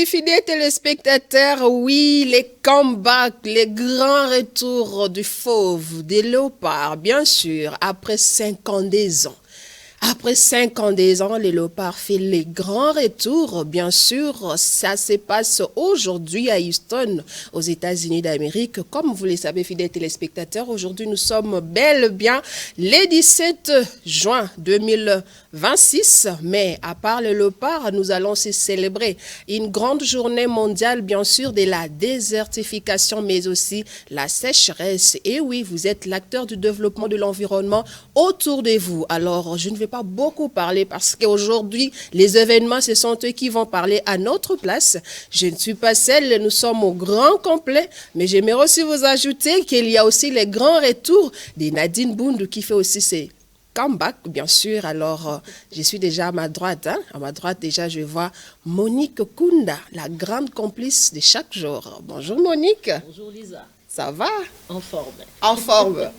aujourd'hui, fidèles téléspectateurs, oui, les comebacks, les grands retours du fauve, des léopards, bien sûr, après 52 ans. Après 52 ans, les léopards fait les grands retours. Bien sûr, ça se passe aujourd'hui à Houston, aux États-Unis d'Amérique. Comme vous le savez, fidèles téléspectateurs, aujourd'hui, nous sommes bel et bien le 17 juin 2026. Mais à part le léopard, nous allons aussi célébrer une grande journée mondiale, bien sûr, de la désertification, mais aussi la sécheresse. Et oui, vous êtes l'acteur du développement de l'environnement autour de vous. Alors, je ne vais pas beaucoup parler parce qu'aujourd'hui, les événements, ce sont eux qui vont parler à notre place. Je ne suis pas seule, nous sommes au grand complet, mais j'aimerais aussi vous ajouter qu'il y a aussi les grands retours de Nadine Boundou qui fait aussi ses comeback, bien sûr. Alors, je suis déjà à ma droite. À ma droite, déjà, je vois Monique Kunda, la grande complice de chaque jour. Bonjour Monique. Bonjour Lisa. Ça va? En forme. En forme.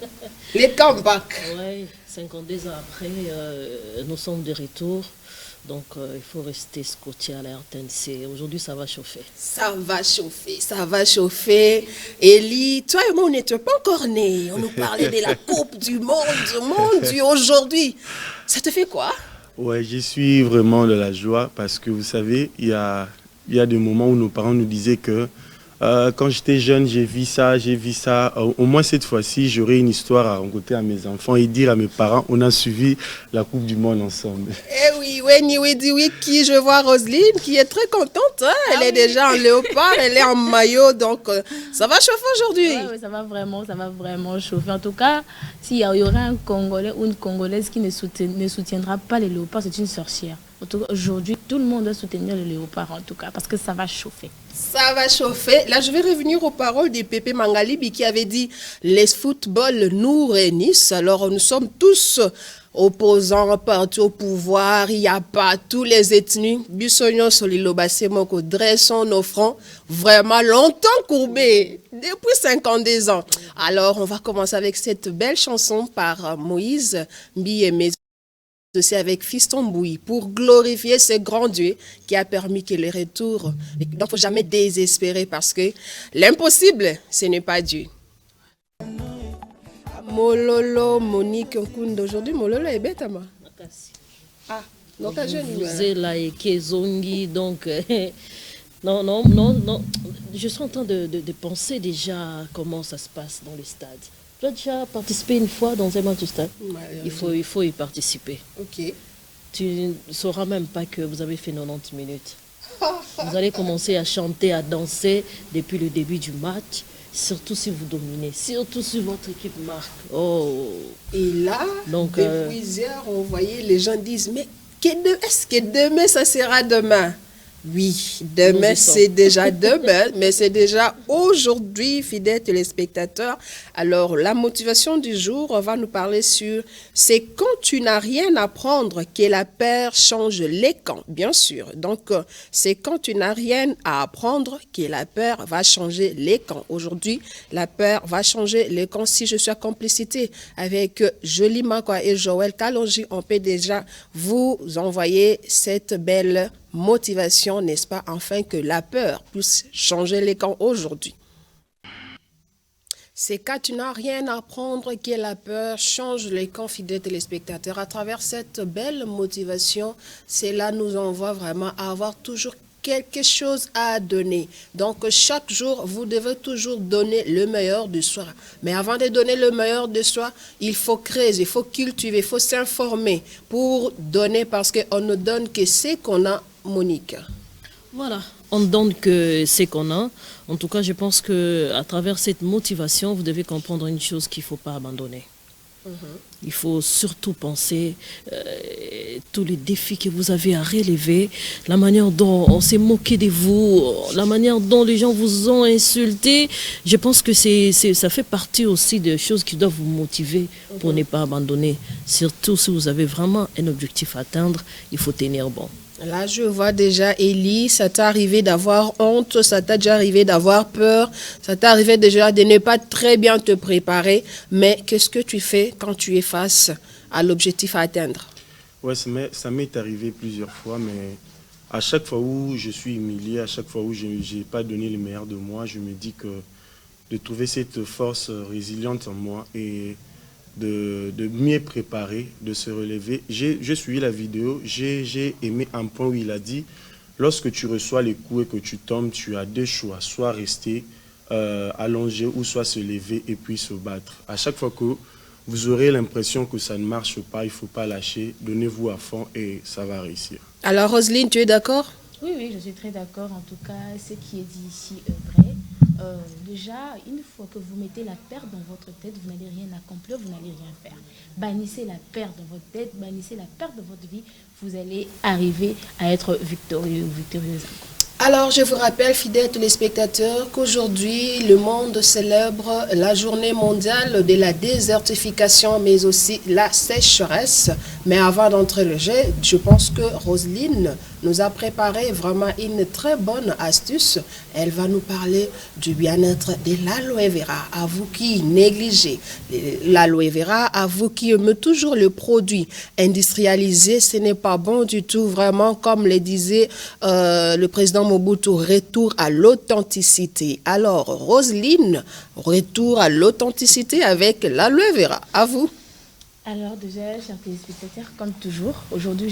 Les comebacks. Oui, 52 ans après, nous sommes de retour. Donc, il faut rester scotché à la RTNC. Aujourd'hui, ça va chauffer. Ça va chauffer, ça va chauffer. Élie, toi et moi, on n'était pas encore nés. On nous parlait de la Coupe du Monde, aujourd'hui. Ça te fait quoi? Ouais, je suis vraiment de la joie parce que vous savez, il y a des moments où nos parents nous disaient que quand j'étais jeune, j'ai vu ça. Au moins cette fois-ci, j'aurai une histoire à raconter à mes enfants et dire à mes parents, on a suivi la Coupe du Monde ensemble. Eh oui, qui je vois Roselyne qui est très contente. Hein? Elle est déjà en léopard, elle est en maillot, donc ça va chauffer aujourd'hui. Ouais, ça va vraiment chauffer. En tout cas, s'il y aurait un Congolais ou une Congolaise qui ne soutiendra pas les léopards, c'est une sorcière. Aujourd'hui, tout le monde doit soutenir les léopards, en tout cas, parce que ça va chauffer. Ça va chauffer. Là, je vais revenir aux paroles de Pépé Mangalibi qui avait dit « Les footballs nous réunissent ». Alors, nous sommes tous opposants partout au pouvoir. Il n'y a pas tous les ethnies. Bissognon, Solilo, Bassemoko, dressons nos fronts. Vraiment longtemps courbés, depuis 52 ans. Alors, on va commencer avec cette belle chanson par Moïse Mbiémé. Aussi avec Fiston Bouy pour glorifier ce grand Dieu qui a permis que les retours. Donc, il ne faut jamais désespérer parce que l'impossible, ce n'est pas Dieu. Mololo, Monique Nkunda. Aujourd'hui, Mololo est bête, ma. Ah, donc à jeune. Vous êtes là et Kezongi, donc non. Je suis en train de penser déjà comment ça se passe dans les stades. Tu as déjà participé une fois dans un match de stade? Il faut y participer. Ok. Tu ne sauras même pas que vous avez fait 90 minutes. Vous allez commencer à chanter, à danser depuis le début du match, surtout si vous dominez, surtout si votre équipe marque. Oh. Et là, donc, depuis hier, on voyait les gens disent, mais est-ce que demain, ça sera demain? Oui, demain c'est déjà demain, mais c'est déjà aujourd'hui, fidèles téléspectateurs. Alors, la motivation du jour, on va nous parler sur c'est quand tu n'as rien à prendre que la peur change les camps, bien sûr. Donc, c'est quand tu n'as rien à apprendre que la peur va changer les camps. Aujourd'hui, la peur va changer les camps. Si je suis en complicité avec Jolie Makwa et Joël Kalonji, on peut déjà vous envoyer cette belle motivation, n'est-ce pas, afin que la peur puisse changer les camps aujourd'hui. C'est quand tu n'as rien à apprendre que la peur change les camps, fidèles téléspectateurs. À travers cette belle motivation, cela nous envoie vraiment à avoir toujours quelque chose à donner. Donc, chaque jour, vous devez toujours donner le meilleur de soi. Mais avant de donner le meilleur de soi, il faut créer, il faut cultiver, il faut s'informer pour donner parce qu'on ne donne que ce qu'on a, Monique. Voilà, on ne donne que ce qu'on a. En tout cas, je pense qu'à travers cette motivation, vous devez comprendre une chose qu'il ne faut pas abandonner. Il faut surtout penser tous les défis que vous avez à relever, la manière dont on s'est moqué de vous, la manière dont les gens vous ont insulté. Je pense que ça fait partie aussi des choses qui doivent vous motiver pour ne pas abandonner. Surtout si vous avez vraiment un objectif à atteindre, il faut tenir bon. Là, je vois déjà, Élie, ça t'est arrivé d'avoir honte, ça t'a déjà arrivé d'avoir peur, ça t'est arrivé déjà de ne pas très bien te préparer. Mais qu'est-ce que tu fais quand tu es face à l'objectif à atteindre? Ouais, ça m'est arrivé plusieurs fois, mais à chaque fois où je suis humilié, à chaque fois où je n'ai pas donné le meilleur de moi, je me dis que de trouver cette force résiliente en moi et de mieux préparer, de se relever. J'ai suivi la vidéo, j'ai aimé un point où il a dit, lorsque tu reçois les coups et que tu tombes, tu as deux choix, soit rester allongé ou soit se lever et puis se battre. À chaque fois que vous aurez l'impression que ça ne marche pas, il ne faut pas lâcher, donnez-vous à fond et ça va réussir. Alors Roselyne, tu es d'accord? Oui, oui, je suis très d'accord. En tout cas, ce qui est dit ici est vrai. Déjà, une fois que vous mettez la peur dans votre tête, vous n'allez rien accomplir, vous n'allez rien faire. Bannissez la peur dans votre tête, bannissez la peur dans votre vie, vous allez arriver à être victorieux ou victorieuse. Alors, je vous rappelle, fidèles téléspectateurs, qu'aujourd'hui, le monde célèbre la journée mondiale de la désertification, mais aussi la sécheresse. Mais avant d'entrer le jeu, je pense que Roselyne nous a préparé vraiment une très bonne astuce. Elle va nous parler du bien-être de l'aloe vera. À vous qui négligez l'aloe vera, à vous qui aimez toujours le produit industrialisé, ce n'est pas bon du tout, vraiment, comme le disait le président Mobutu, retour à l'authenticité. Alors, Roselyne, retour à l'authenticité avec l'aloe vera. À vous. Alors déjà, chers téléspectateurs, comme toujours, aujourd'hui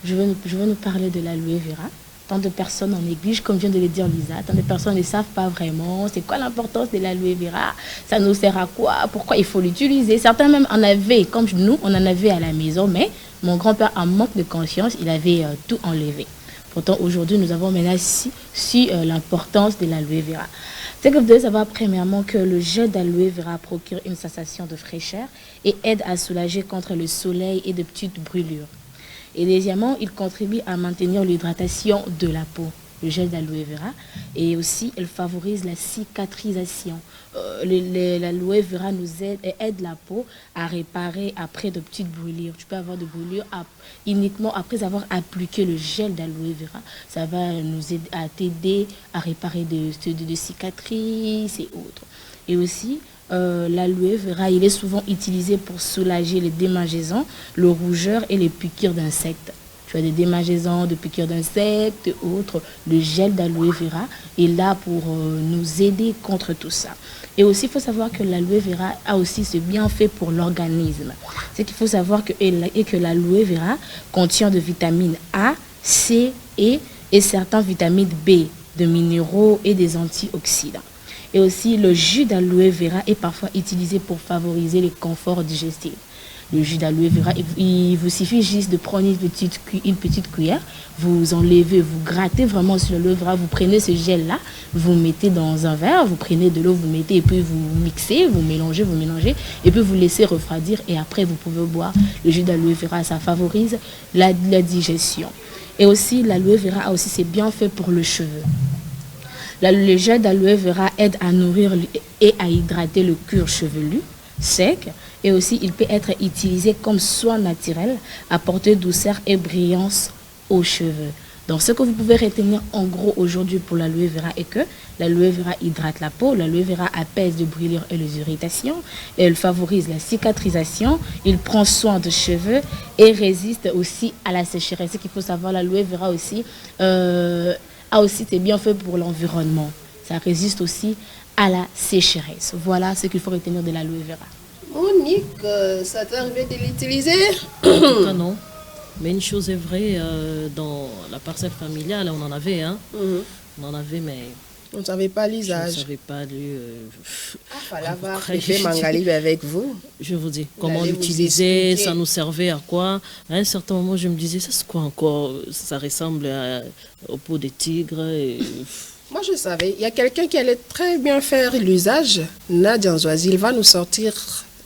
je veux nous parler de l'aloe vera. Tant de personnes en négligent, comme vient de le dire Lisa, tant de personnes ne savent pas vraiment c'est quoi l'importance de l'aloe vera, ça nous sert à quoi, pourquoi il faut l'utiliser. Certains même en avaient, comme nous, on en avait à la maison, mais mon grand-père, en manque de conscience, il avait tout enlevé. Pourtant, aujourd'hui, nous avons maintenant su l'importance de l'aloe vera. C'est que vous devez savoir premièrement que le gel d'aloe vera procure une sensation de fraîcheur et aide à soulager contre le soleil et de petites brûlures. Et deuxièmement, il contribue à maintenir l'hydratation de la peau, le gel d'aloe vera, et aussi il favorise la cicatrisation. L'aloe vera nous aide la peau à réparer après de petites brûlures. Tu peux avoir de brûlures uniquement après avoir appliqué le gel d'aloe vera. Ça va nous aider à t'aider à réparer de cicatrices et autres. Et aussi, l'aloe vera, il est souvent utilisé pour soulager les démangeaisons, le rougeur et les piqûres d'insectes. Tu as des démangeaisons, de piqûres d'insectes et autres. Le gel d'aloe vera est là pour nous aider contre tout ça. Et aussi, il faut savoir que l'aloe vera a aussi ce bienfait pour l'organisme. C'est qu'il faut savoir que l'aloe vera contient de vitamines A, C, E et certaines vitamines B, de minéraux et des antioxydants. Et aussi, le jus d'aloe vera est parfois utilisé pour favoriser le confort digestif. Le jus d'aloe vera, il vous suffit juste de prendre une petite cuillère, vous enlevez, vous grattez vraiment sur l'aloe vera, vous prenez ce gel-là, vous mettez dans un verre, vous prenez de l'eau, vous mettez et puis vous mixez, vous mélangez et puis vous laissez refroidir et après vous pouvez boire le jus d'aloe vera. Ça favorise la digestion. Et aussi, l'aloe vera a aussi ses bienfaits pour le cheveu. Le gel d'aloe vera aide à nourrir et à hydrater le cuir chevelu sec et aussi il peut être utilisé comme soin naturel, apporter douceur et brillance aux cheveux. Donc ce que vous pouvez retenir en gros aujourd'hui pour l'aloe vera est que l'aloe vera hydrate la peau, l'aloe vera apaise les brûlures et les irritations, elle favorise la cicatrisation, il prend soin des cheveux et résiste aussi à la sécheresse. Ce qu'il faut savoir, l'aloe vera aussi a aussi des bienfaits pour l'environnement. Ça résiste aussi à la sécheresse. Voilà ce qu'il faut retenir de l'aloe vera. Monique, ça t'est arrivé de l'utiliser? En tout cas, non. Mais une chose est vraie, dans la parcelle familiale, on en avait, hein. On en avait, mais On ne savait pas l'usage. je ne savais pas lui. Fallait avoir fait Mangali avec vous. Je vous dis, Vous comment allez vous l'utiliser, expliquer. ça nous servait à quoi. À un certain moment, je me disais, ça c'est quoi encore? Ça ressemble au pot de tigre. Et... Moi, je savais. Il y a quelqu'un qui allait très bien faire l'usage. Nadia Nzoisi, il va nous sortir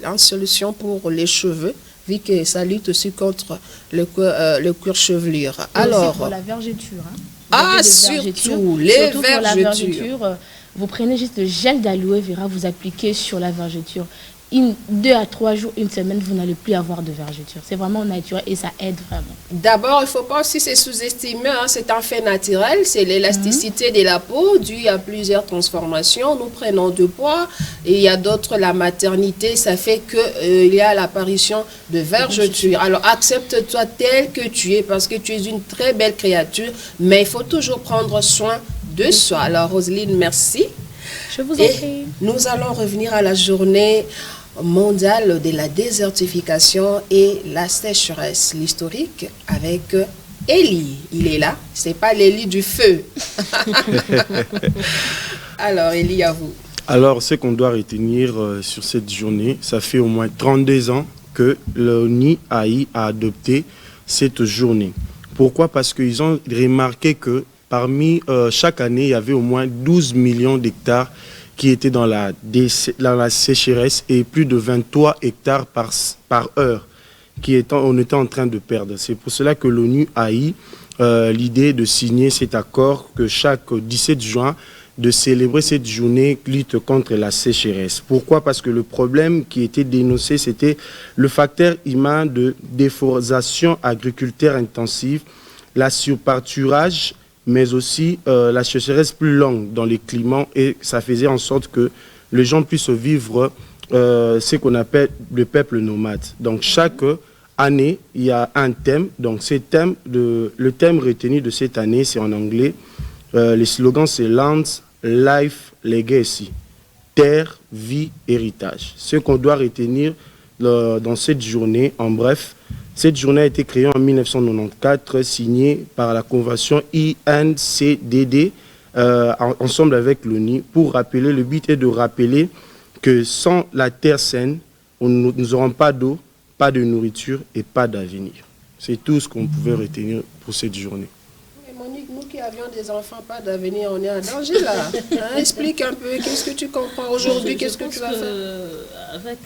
une solution pour les cheveux, vu que ça lutte aussi contre le cuir chevelure. Alors, aussi pour la vergeture. Hein. Ah, Surtout les pour la vergetures. vergeture, vous prenez juste le gel d'aloe vera, vous appliquez sur la vergeture. 2 à 3 jours, une semaine, vous n'allez plus avoir de vergeture. C'est vraiment naturel et ça aide vraiment. D'abord, il ne faut pas aussi se sous-estimer, hein, c'est un fait naturel, c'est l'élasticité de la peau due à plusieurs transformations. Nous prenons du poids et il y a d'autres, la maternité, ça fait qu'il y a l'apparition de vergeture. Alors accepte-toi tel que tu es parce que tu es une très belle créature, mais il faut toujours prendre soin de soi. Alors Roselyne, merci. Je vous en prie. Nous allons revenir à la journée mondiale de la désertification et la sécheresse, l'historique avec Élie. Il est là, c'est pas l'Élie du feu. Alors Élie, à vous. Alors, ce qu'on doit retenir sur cette journée, ça fait au moins 32 ans que l'ONU a adopté cette journée. Pourquoi? Parce qu'ils ont remarqué que parmi chaque année, il y avait au moins 12 millions d'hectares qui étaient dans la sécheresse et plus de 23 hectares par heure on était en train de perdre. C'est pour cela que l'ONU a eu l'idée de signer cet accord que chaque 17 juin, de célébrer cette journée lutte contre la sécheresse. Pourquoi? Parce que le problème qui était dénoncé, c'était le facteur humain de déforestation agriculture intensive, la surpâturage, mais aussi la sécheresse plus longue dans les climats et ça faisait en sorte que les gens puissent vivre ce qu'on appelle le peuple nomade. Donc chaque année, il y a un thème. Donc le thème retenu de cette année, c'est en anglais. Le slogan, c'est Land, Life, Legacy. Terre, vie, héritage. Ce qu'on doit retenir dans cette journée, en bref, cette journée a été créée en 1994, signée par la convention INCDD, ensemble avec l'ONU, pour rappeler, le but est de rappeler que sans la terre saine, nous n'aurons pas d'eau, pas de nourriture et pas d'avenir. C'est tout ce qu'on pouvait retenir pour cette journée. Monique, nous qui avions des enfants, pas d'avenir, on est en danger là. Hein, explique un peu, qu'est-ce que tu comprends aujourd'hui, qu'est-ce que tu vas faire? Avec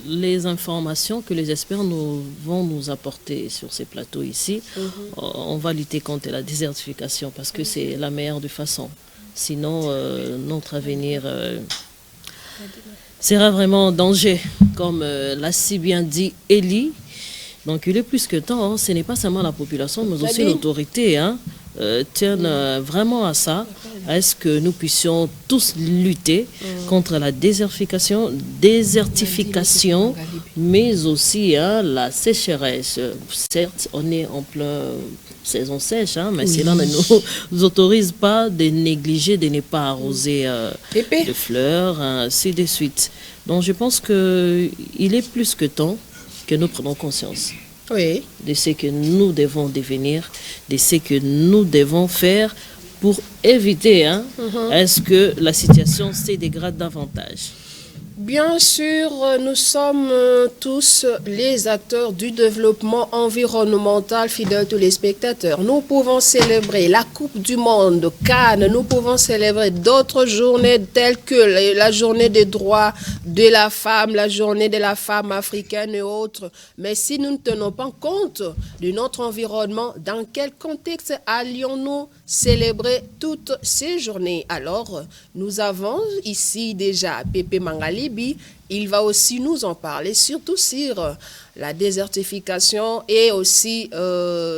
les informations que les experts vont nous apporter sur ces plateaux ici, on va lutter contre la désertification parce que c'est la meilleure des façons. Sinon, notre avenir sera vraiment en danger, comme l'a si bien dit Élie. Donc il est plus que temps, hein. Ce n'est pas seulement la population, mais aussi l'autorité tiennent vraiment à ça, à ce que nous puissions tous lutter contre la désertification, mais aussi la sécheresse. Certes, on est en plein saison sèche, mais cela ne nous autorise pas de négliger, de ne pas arroser de fleurs, ainsi de suite. Donc je pense qu'il est plus que temps que nous prenons conscience de ce que nous devons devenir, de ce que nous devons faire pour éviter est-ce que la situation se dégrade davantage. Bien sûr, nous sommes tous les acteurs du développement environnemental, fidèles tous les spectateurs. Nous pouvons célébrer la Coupe du Monde, Cannes, nous pouvons célébrer d'autres journées telles que la journée des droits de la femme, la journée de la femme africaine et autres. Mais si nous ne tenons pas compte de notre environnement, dans quel contexte allions-nous célébrer toutes ces journées? Alors, nous avons ici déjà Pépé Mangalibi. Il va aussi nous en parler, surtout sur la désertification et aussi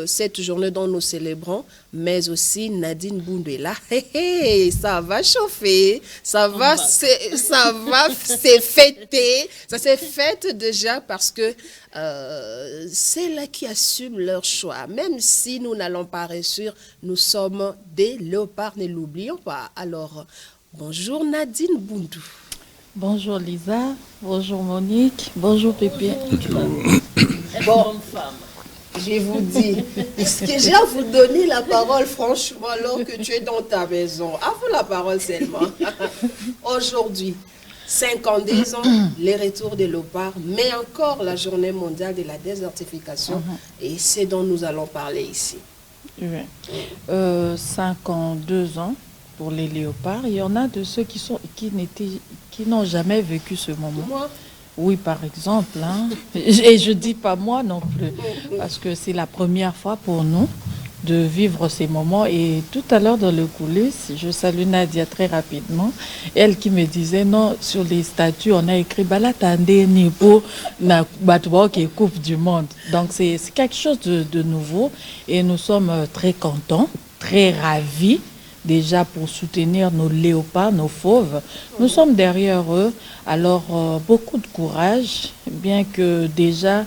cette journée dont nous célébrons, mais aussi Nadine Boundouela. Ça va chauffer, ça va se fêter. Ça s'est fait déjà parce que c'est là qui assument leur choix. Même si nous n'allons pas réussir, nous sommes des léopards, ne l'oublions pas. Alors, bonjour Nadine Boundou. Bonjour Lisa, bonjour Monique, bonjour Pépé. Bon, je vous dis, est-ce que j'ai à vous donner la parole franchement alors que tu es dans ta maison? À vous la parole seulement. Aujourd'hui, 52 ans, les retours des léopards, mais encore la journée mondiale de la désertification, et c'est dont nous allons parler ici. Oui. 52 ans pour les léopards. Il y en a de ceux qui n'ont jamais vécu ce moment. Moi? Oui, par exemple. Et je ne dis pas moi non plus, parce que c'est la première fois pour nous. de vivre ces moments. Et tout à l'heure dans le coulisses, je salue Nadia très rapidement, elle qui me disait non, sur les statuts on a écrit Balatande Nipo na Batwa qui est Coupe du Monde. Donc c'est quelque chose de nouveau et nous sommes très contents, très ravis déjà pour soutenir nos léopards, nos fauves. Nous sommes derrière eux, alors beaucoup de courage, bien que déjà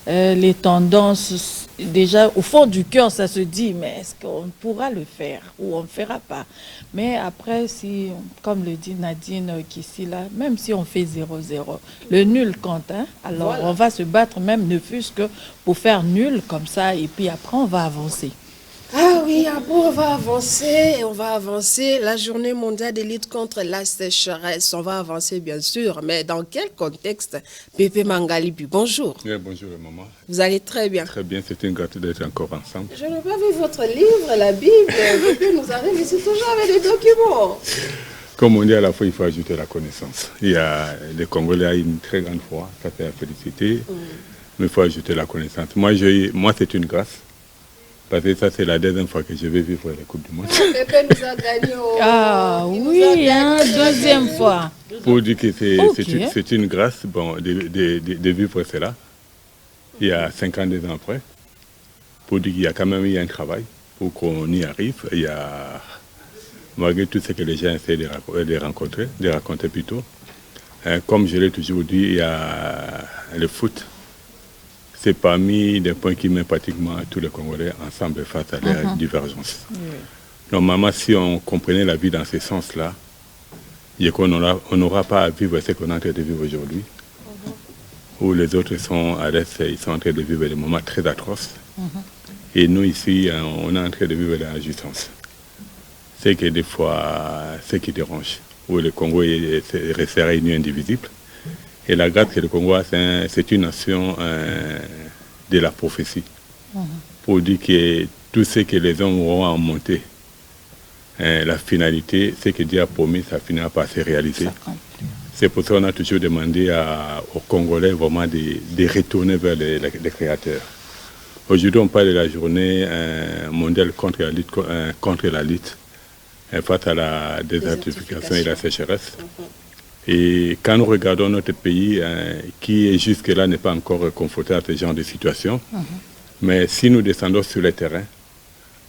les tendances, déjà au fond du cœur, ça se dit, mais est-ce qu'on pourra le faire ou on ne fera pas? Mais après, si, comme le dit Nadine qu'ici, là, même si on fait 0-0, le nul compte, hein? Alors voilà. On va se battre même, ne fût-ce que pour faire nul comme ça, et puis après on va avancer. Ah oui, après on va avancer, la journée mondiale de lutte contre la sécheresse, on va avancer bien sûr, mais dans quel contexte? Pépé Mangalipi, bonjour. Oui, bonjour maman. Vous allez très bien? Très bien, c'est une gratitude d'être encore ensemble. Je n'ai pas vu votre livre, la Bible, Pépé nous arrive ici toujours avec des documents. Comme on dit à la fois, il faut ajouter la connaissance. Il y a les Congolais ont une très grande foi, ça fait la féliciter, mais il faut ajouter la connaissance. Moi c'est une grâce. Parce que ça, c'est la deuxième fois que je vais vivre la Coupe du Monde. Pépé nous a gagné. Ah oui, hein, deuxième fois. Pour dire que c'est une grâce de vivre cela. Il y a 52 ans après. Pour dire qu'il y a quand même eu un travail pour qu'on y arrive. Il y a, malgré tout ce que les gens essaient de raconter plutôt. Comme je l'ai toujours dit, il y a le foot. C'est parmi les points qui mettent pratiquement tous les Congolais ensemble face à leurs divergences. Normalement, si on comprenait la vie dans ce sens-là, on n'aura pas à vivre ce qu'on est en train de vivre aujourd'hui, où les autres sont à l'est, ils sont en train de vivre des moments très atroces. Et nous, ici, on est en train de vivre la jouissance. C'est que des fois, ce qui dérange, où le Congo reste réuni indivisible. Et la grâce que le Congo a, c'est une nation de la prophétie. Pour dire que tout ce que les hommes auront à monter, la finalité, ce que Dieu a promis, ça finira par se réaliser. C'est pour ça qu'on a toujours demandé aux Congolais vraiment de retourner vers les créateurs. Aujourd'hui, on parle de la journée mondiale contre la lutte face à la désertification et la sécheresse. Et quand nous regardons notre pays, qui jusque-là n'est pas encore confronté à ce genre de situation, mais si nous descendons sur le terrain,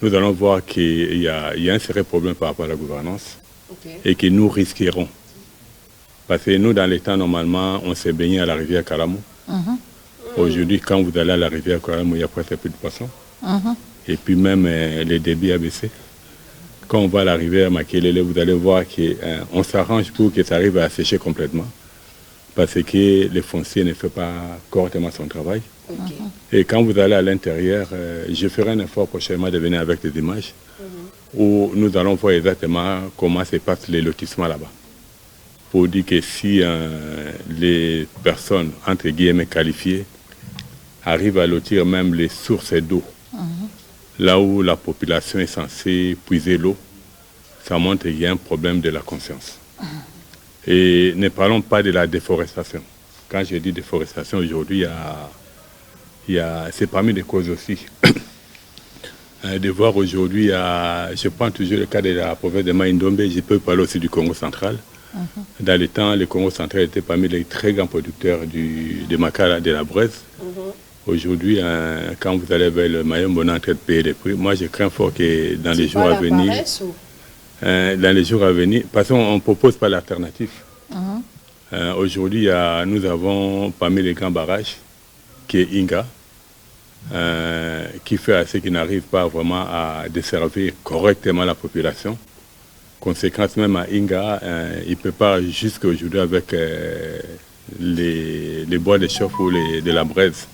nous allons voir qu'il y a un sérieux problème par rapport à la gouvernance et que nous risquerons. Parce que nous, dans les temps, normalement, on s'est baigné à la rivière Kalamou. Aujourd'hui, quand vous allez à la rivière Kalamou, il n'y a presque plus de poissons. Et puis même, les débits a baissé. Quand on va à la rivière Makelele, vous allez voir qu'on s'arrange pour que ça arrive à sécher complètement. Parce que le foncier ne fait pas correctement son travail. Et quand vous allez à l'intérieur, je ferai un effort prochainement de venir avec des images où nous allons voir exactement comment se passe les lotissements là-bas. Pour dire que si les personnes, entre guillemets, qualifiées, arrivent à lotir même les sources d'eau, là où la population est censée puiser l'eau, ça montre qu'il y a un problème de la conscience. Et ne parlons pas de la déforestation. Quand je dis déforestation, aujourd'hui, c'est parmi les causes aussi. De voir aujourd'hui, je prends toujours le cas de la province de Maïndombe, je peux parler aussi du Congo central. Dans les temps, le Congo central était parmi les très grands producteurs de Makala, de la braise. Aujourd'hui, quand vous allez vers le Mayombe, on est en train de payer les prix. Moi, je crains fort que dans les jours à venir, parce qu'on ne propose pas l'alternative. Aujourd'hui, nous avons parmi les grands barrages, qui est Inga, qui fait assez qu'il n'arrive pas vraiment à desservir correctement la population. Conséquence, même à Inga, il ne peut pas jusqu'à aujourd'hui avec les bois de chauffe ou de la braise.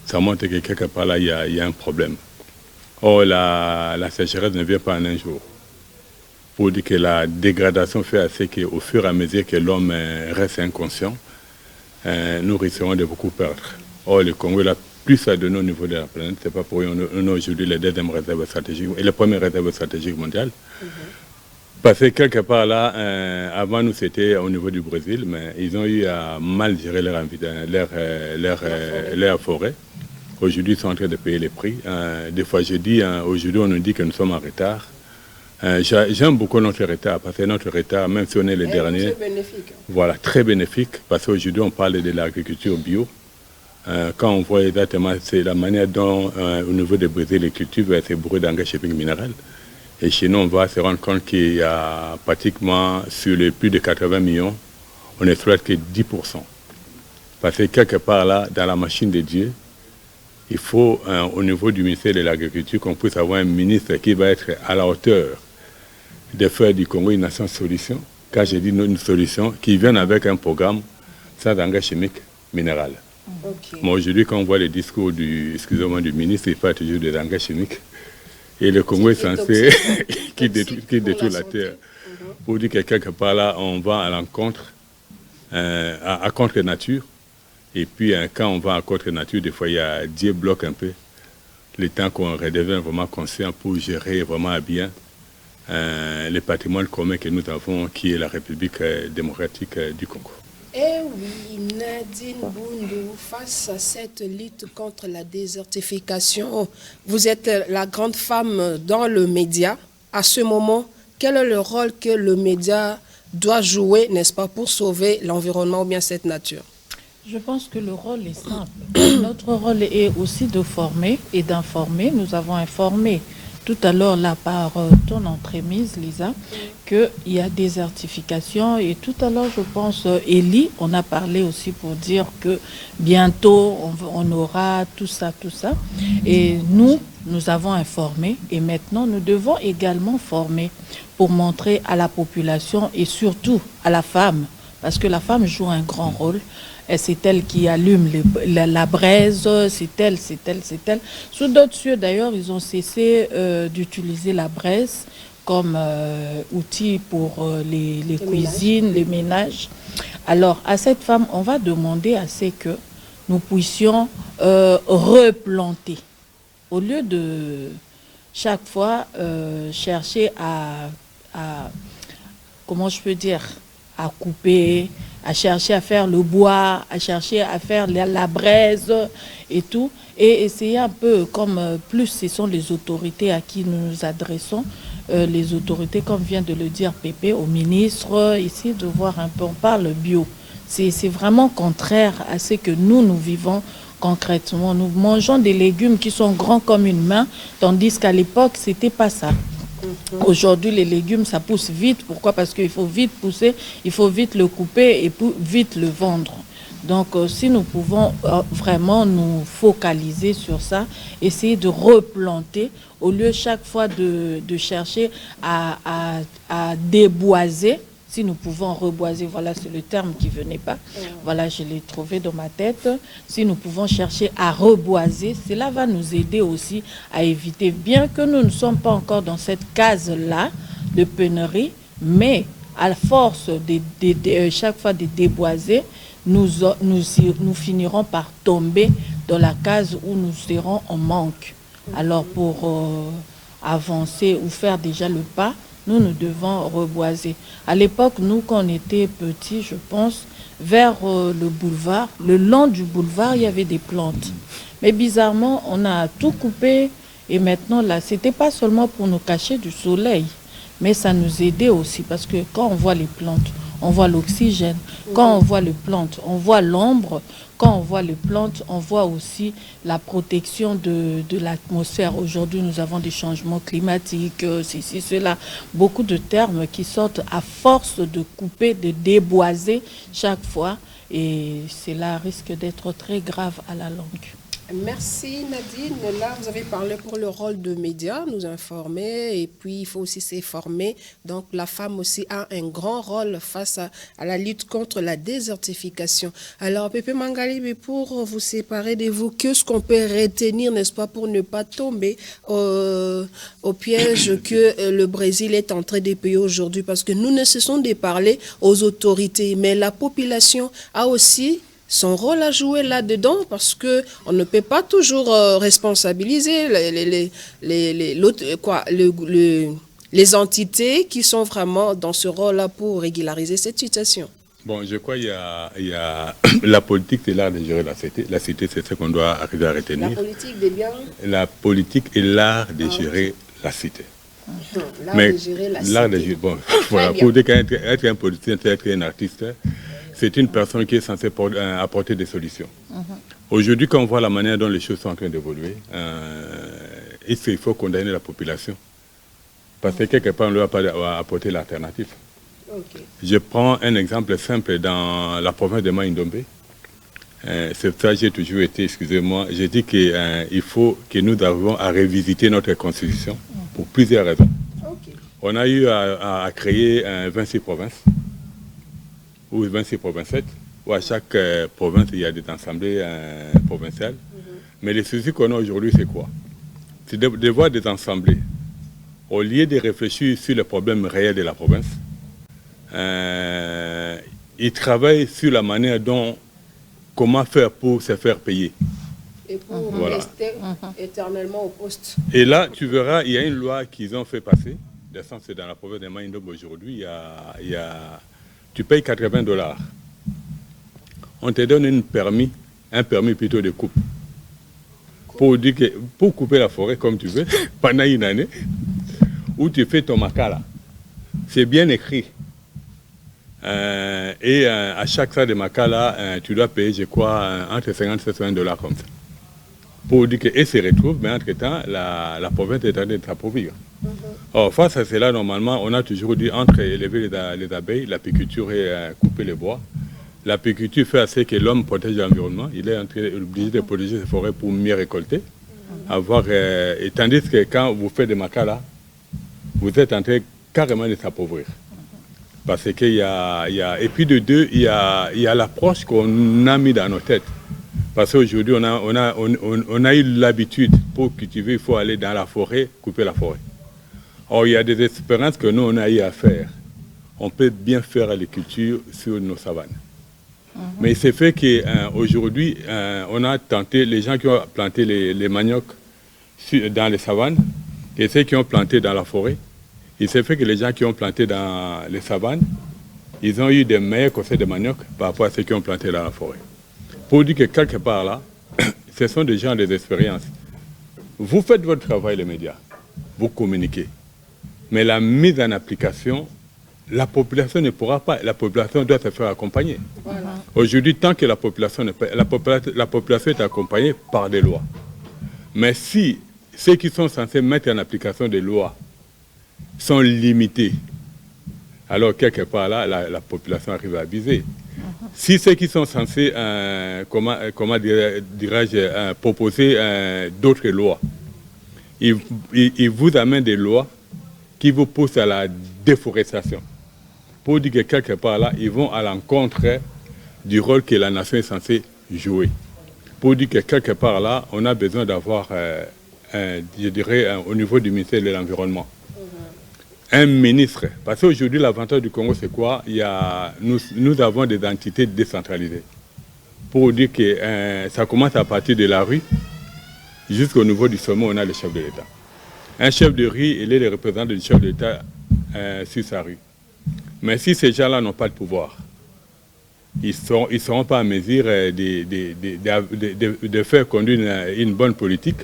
Ça montre que quelque part là, il y a un problème. Or, la sécheresse ne vient pas en un jour. Pour dire que la dégradation fait assez qu'au fur et à mesure que l'homme reste inconscient, nous risquons de beaucoup perdre. Or, le Congo a plus à donner au niveau de la planète. Ce n'est pas pour rien. On a aujourd'hui les deuxième réserve stratégique et la première réserve stratégique mondiale. Parce que quelque part là, avant nous c'était au niveau du Brésil, mais ils ont eu à mal gérer leur forêt. Aujourd'hui, ils sont en train de payer les prix. Des fois, je dis, aujourd'hui, on nous dit que nous sommes en retard. J'aime beaucoup notre retard, parce que notre retard, même si on est les derniers, c'est bénéfique. voilà, très bénéfique, parce qu'aujourd'hui, on parle de l'agriculture bio. Quand on voit exactement, c'est la manière dont, au niveau de Brésil, les cultures, c'est bourré d'engrais chimiques minéral. Et chez nous, on va se rendre compte qu'il y a pratiquement, sur les plus de 80 millions, on n'exploite que 10%. Parce que quelque part là, dans la machine de Dieu, il faut, au niveau du ministère de l'Agriculture, qu'on puisse avoir un ministre qui va être à la hauteur de faire du Congo une nation solution. Quand je dis une solution, qui vienne avec un programme sans engrais chimique minéral. Okay. Moi, aujourd'hui, quand on voit les discours du ministre, il parle toujours des engrais chimiques. Et le Congo est censé qui détruit la terre. Pour dire que quelque part là, on va à l'encontre, à contre nature. Et puis, quand on va à contre nature, des fois, il y a Dieu bloque un peu le temps qu'on redevient vraiment conscient pour gérer vraiment bien le patrimoine commun que nous avons, qui est la République démocratique du Congo. Eh oui, Nadine Boundou, face à cette lutte contre la désertification, vous êtes la grande femme dans le média. À ce moment, quel est le rôle que le média doit jouer, n'est-ce pas, pour sauver l'environnement ou bien cette nature? Je pense que le rôle est simple. Notre rôle est aussi de former et d'informer. Nous avons informé tout à l'heure, là, par ton entremise, Lisa, qu'il y a désertification. Et tout à l'heure, je pense, Élie, on a parlé aussi pour dire que bientôt, on aura tout ça. Et nous avons informé. Et maintenant, nous devons également former pour montrer à la population et surtout à la femme, parce que la femme joue un grand rôle. C'est elle qui allume la braise, c'est elle. Sous d'autres cieux, d'ailleurs, ils ont cessé d'utiliser la braise comme outil pour les cuisines, les ménages. Alors, à cette femme, on va demander à ce que nous puissions replanter. Au lieu de chaque fois chercher à comment je peux dire, à couper, à chercher à faire le bois, à chercher à faire la braise et tout. Et essayer un peu, comme plus ce sont les autorités à qui nous nous adressons, les autorités, comme vient de le dire Pépé, au ministre, ici de voir un peu, on parle bio. C'est vraiment contraire à ce que nous vivons concrètement. Nous mangeons des légumes qui sont grands comme une main, tandis qu'à l'époque, c'était pas ça. Aujourd'hui, les légumes, ça pousse vite. Pourquoi? Parce qu'il faut vite pousser, il faut vite le couper et vite le vendre. Donc, si nous pouvons vraiment nous focaliser sur ça, essayer de replanter, au lieu chaque fois de chercher à déboiser, si nous pouvons reboiser, voilà, c'est le terme qui ne venait pas. Voilà, je l'ai trouvé dans ma tête. Si nous pouvons chercher à reboiser, cela va nous aider aussi à éviter, bien que nous ne sommes pas encore dans cette case-là de pénurie, mais à force de chaque fois de déboiser, nous finirons par tomber dans la case où nous serons en manque. Alors, pour avancer ou faire déjà le pas, nous devons reboiser. À l'époque, nous, quand on était petits, je pense, vers le boulevard, le long du boulevard, il y avait des plantes. Mais bizarrement, on a tout coupé. Et maintenant, là, c'était pas seulement pour nous cacher du soleil, mais ça nous aidait aussi. Parce que quand on voit les plantes, on voit l'oxygène. Quand on voit les plantes, on voit l'ombre. Quand on voit les plantes, on voit aussi la protection de l'atmosphère. Aujourd'hui, nous avons des changements climatiques, ceci, cela. Beaucoup de termes qui sortent à force de couper, de déboiser chaque fois. Et cela risque d'être très grave à la longue. Merci Nadine. Là, vous avez parlé pour le rôle de médias, nous informer, et puis il faut aussi s'informer. Donc la femme aussi a un grand rôle face à la lutte contre la désertification. Alors Pépé Mangali, pour vous séparer de vous, qu'est-ce qu'on peut retenir, n'est-ce pas, pour ne pas tomber au piège que le Brésil est en train de payer aujourd'hui? Parce que nous ne cessons de parler aux autorités, mais la population a aussi son rôle à jouer là-dedans, parce que on ne peut pas toujours responsabiliser les entités qui sont vraiment dans ce rôle-là pour régulariser cette situation. Bon, je crois qu'il y a la politique, c'est l'art de gérer la cité. La cité, c'est ce qu'on doit arriver à retenir. La politique des biens. La politique est l'art de gérer la cité. L'art de gérer la cité. Bon, voilà, pour dire qu'être un politicien, c'est être un artiste, c'est une personne qui est censée apporter des solutions. Aujourd'hui, quand on voit la manière dont les choses sont en train d'évoluer, il faut condamner la population. Parce que quelque part, on ne leur a pas apporté l'alternative. Okay. Je prends un exemple simple dans la province de Maïndombe. C'est ça j'ai toujours été, excusez-moi, j'ai dit qu'il faut que nous arrivions à revisiter notre constitution pour plusieurs raisons. Okay. On a eu à créer 26 provinces, ou 26 provincettes, où à chaque province il y a des assemblées provinciales. Mais le souci qu'on a aujourd'hui, c'est quoi? C'est de voir des assemblées. Au lieu de réfléchir sur les problèmes réels de la province, ils travaillent sur la manière dont, comment faire pour se faire payer. Et pour rester éternellement au poste. Et là, tu verras, il y a une loi qu'ils ont fait passer. C'est dans la province de Maïndombe aujourd'hui, tu payes $80. On te donne un permis plutôt de coupe. Pour couper la forêt comme tu veux, pendant une année, où tu fais ton makala. C'est bien écrit. Et à chaque salle de makala, tu dois payer, je crois, entre 50 et 60 $ comme ça. Pour dire qu'ils se retrouvent, mais entre-temps, la province est en train de s'appauvrir. Or, face à cela, normalement, on a toujours dit entre élever les abeilles, l'apiculture et couper les bois. L'apiculture fait assez que l'homme protège l'environnement. Il est obligé de protéger ses forêts pour mieux récolter. Et tandis que quand vous faites des makala, vous êtes en train carrément de s'appauvrir. Parce qu'il y a... Et puis de deux, il y a l'approche qu'on a mis dans nos têtes. Parce qu'aujourd'hui, on a eu l'habitude, pour cultiver, il faut aller dans la forêt, couper la forêt. Or, il y a des expériences que nous, on a eu à faire. On peut bien faire l'agriculture sur nos savanes. Mais il s'est fait qu'aujourd'hui, on a tenté, les gens qui ont planté les maniocs dans les savanes, et ceux qui ont planté dans la forêt, il s'est fait que les gens qui ont planté dans les savanes, ils ont eu des meilleurs conseils de manioc par rapport à ceux qui ont planté dans la forêt. Pour dire que quelque part là, ce sont des gens des expériences. Vous faites votre travail, les médias, vous communiquez. Mais la mise en application, la population ne pourra pas. La population doit se faire accompagner. Voilà. Aujourd'hui, tant que la population est accompagnée par des lois. Mais si ceux qui sont censés mettre en application des lois sont limités, alors quelque part là, la population arrive à abuser. Si ceux qui sont censés, proposer d'autres lois, ils vous amènent des lois qui vous poussent à la déforestation. Pour dire que quelque part là, ils vont à l'encontre du rôle que la nation est censée jouer. Pour dire que quelque part là, on a besoin d'avoir, je dirais, au niveau du ministère de l'Environnement, un ministre. Parce qu'aujourd'hui, l'avantage du Congo, c'est quoi? Nous avons des entités décentralisées. Pour dire que ça commence à partir de la rue, jusqu'au niveau du sommet, on a le chef de l'État. Un chef de rue, il est le représentant du chef de l'État sur sa rue. Mais si ces gens-là n'ont pas de pouvoir, ils ne seront pas en mesure de faire conduire une bonne politique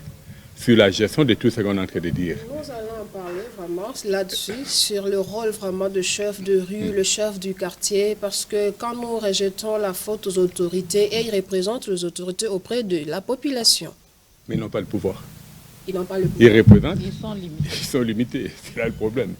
sur la gestion de tout ce qu'on est en train de dire. Nous allons en parler vraiment là-dessus, sur le rôle vraiment de chef de rue, le chef du quartier, parce que quand nous rejetons la faute aux autorités, et ils représentent les autorités auprès de la population. Mais ils n'ont pas le pouvoir. Ils n'ont pas le pouvoir. Ils représentent. Ils sont limités. C'est là le problème.